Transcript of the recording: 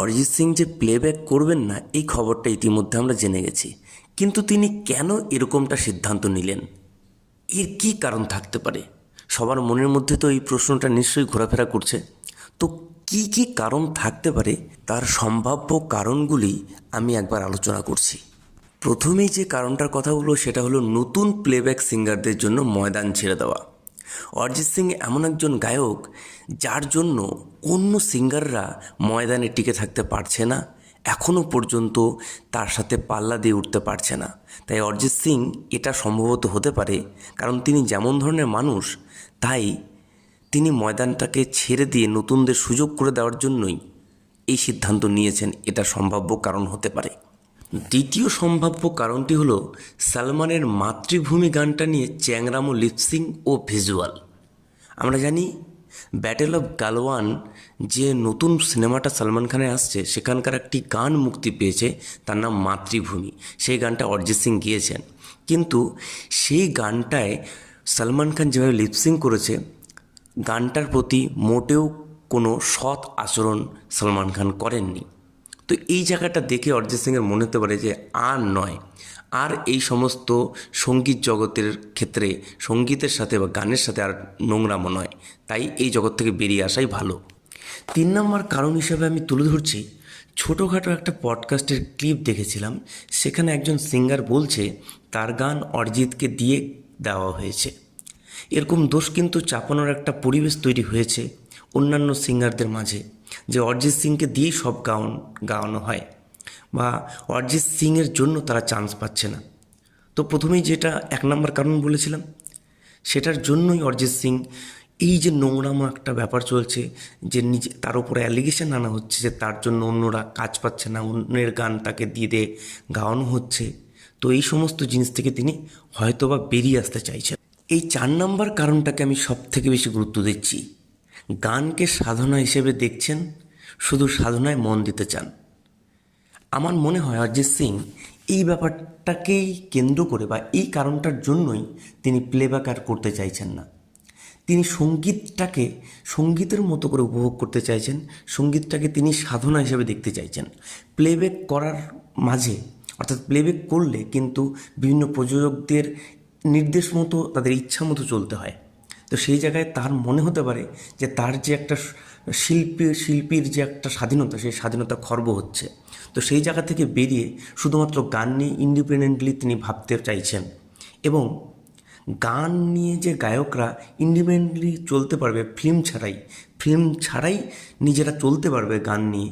অরিজিৎ সিং যে প্লেব্যাক করবেন না এই খবরটা ইতিমধ্যে আমরা জেনে গেছি, কিন্তু তিনি কেন এরকমটা সিদ্ধান্ত নিলেন? এর কী কারণ থাকতে পারে? সবার মনের মধ্যে তো এই প্রশ্নটা নিশ্চয়ই ঘোরাফেরা করছে। তো কি কি কারণ থাকতে পারে তার সম্ভাব্য কারণগুলি আমি একবার আলোচনা করছি। প্রথমেই যে কারণটার কথা বলবো সেটা হলো নতুন প্লেব্যাক সিঙ্গারদের জন্য ময়দান ছেড়ে দেওয়া। অরিজিৎ সিং এমন একজন গায়ক যার জন্য অন্য সিঙ্গাররা ময়দানে টিকে থাকতে পারছে না, এখনও পর্যন্ত তার সাথে পাল্লা দিয়ে উঠতে পারছে না। তাই অরিজিৎ সিং এটা সম্ভবত হতে পারে, কারণ তিনি যেমন ধরনের মানুষ, তাই তিনি ময়দানটাকে ছেড়ে দিয়ে নতুনদের সুযোগ করে দেওয়ার জন্যই এই সিদ্ধান্ত নিয়েছেন। এটা সম্ভাব্য কারণ হতে পারে। দ্বিতীয় সম্ভাব্য কারণটি হলো সালমানের মাতৃভূমি গানটা নিয়ে চ্যাংরামো লিপসিং ও ভিজুয়াল। আমরা জানি ব্যাটেল অফ গালওয়ান যে নতুন সিনেমাটা সালমান খানের আসছে, সেখানকার একটি গান মুক্তি পেয়েছে, তার নাম মাতৃভূমি। সেই গানটা অরিজিৎ সিং গিয়েছেন, কিন্তু সেই গানটায় সালমান খান যেভাবে লিপসিং করেছে, গানটার প্রতি মোটেও কোনো সৎ আচরণ সালমান খান করেননি। তো এই জায়গাটা দেখে অরিজিৎ সিংয়ের মনে হতে পারে যে আর নয়, আর এই সমস্ত সঙ্গীত জগতের ক্ষেত্রে সঙ্গীতের সাথে বা গানের সাথে আর নোংরামো নয়, তাই এই জগৎ থেকে বেরিয়ে আসাই ভালো। 3 নম্বর কারণ হিসেবে আমি তুলে ধরছি, ছোটোখাটো একটা পডকাস্টের ক্লিপ দেখেছিলাম, সেখানে একজন সিঙ্গার বলছে তার গান অরিজিৎকে দিয়ে দেওয়া হয়েছে। এরকম দোষ কিন্তু চাপানোর একটা পরিবেশ তৈরি হয়েছে অন্যান্য সিঙ্গারদের মাঝে, যে অরিজিৎ সিংকে দিয়েই সব গাওয়ানো হয়, বা অরিজিৎ সিংয়ের জন্য তারা চান্স পাচ্ছে না। তো প্রথমেই যেটা 1 নম্বর কারণ বলেছিলাম, সেটার জন্যই অরিজিৎ সিং এই যে নোংরামো একটা ব্যাপার চলছে, যে নিজে তার উপরে অ্যালিগেশন আনা হচ্ছে যে তার জন্য অন্যরা কাজ পাচ্ছে না, অন্যের গান তাকে দিয়ে গাওয়ানো হচ্ছে। তো এই সমস্ত জিনিস থেকে তিনি হয়তোবা বেরিয়ে আসতে চাইছেন। এই 4 নম্বর কারণটাকে আমি সব থেকে বেশি গুরুত্ব দিচ্ছি। গানকে সাধনা হিসেবে দেখছেন, শুধু সাধনায় মন দিতে চান। আমার মনে হয় অরিজিৎ সিং এই ব্যাপারটাকেই কেন্দ্র করে বা এই কারণটার জন্যই তিনি প্লেব্যাক আর করতে চাইছেন না। তিনি সঙ্গীতটাকে সঙ্গীতের মতো করে উপভোগ করতে চাইছেন, সঙ্গীতটাকে তিনি সাধনা হিসেবে দেখতে চাইছেন। প্লেব্যাক করার মাঝে, অর্থাৎ প্লেব্যাক করলে কিন্তু বিভিন্ন প্রযোজকদের নির্দেশ মতো, তাদের ইচ্ছা মতো চলতে হয়। তো সেই জায়গায় তার মনে হতে পারে যে তার যে একটা শিল্পীর যে একটা স্বাধীনতা, সেই স্বাধীনতা খর্ব হচ্ছে। তো সেই জায়গা থেকে বেরিয়ে শুধুমাত্র গান নিয়ে ইন্ডিপেন্ডেন্টলি তিনি ভাবতে চাইছেন, এবং গান নিয়ে যে গায়করা ইন্ডিপেন্ডেন্টলি চলতে পারবে, ফিল্ম ছাড়াই নিজেরা চলতে পারবে গান নিয়ে,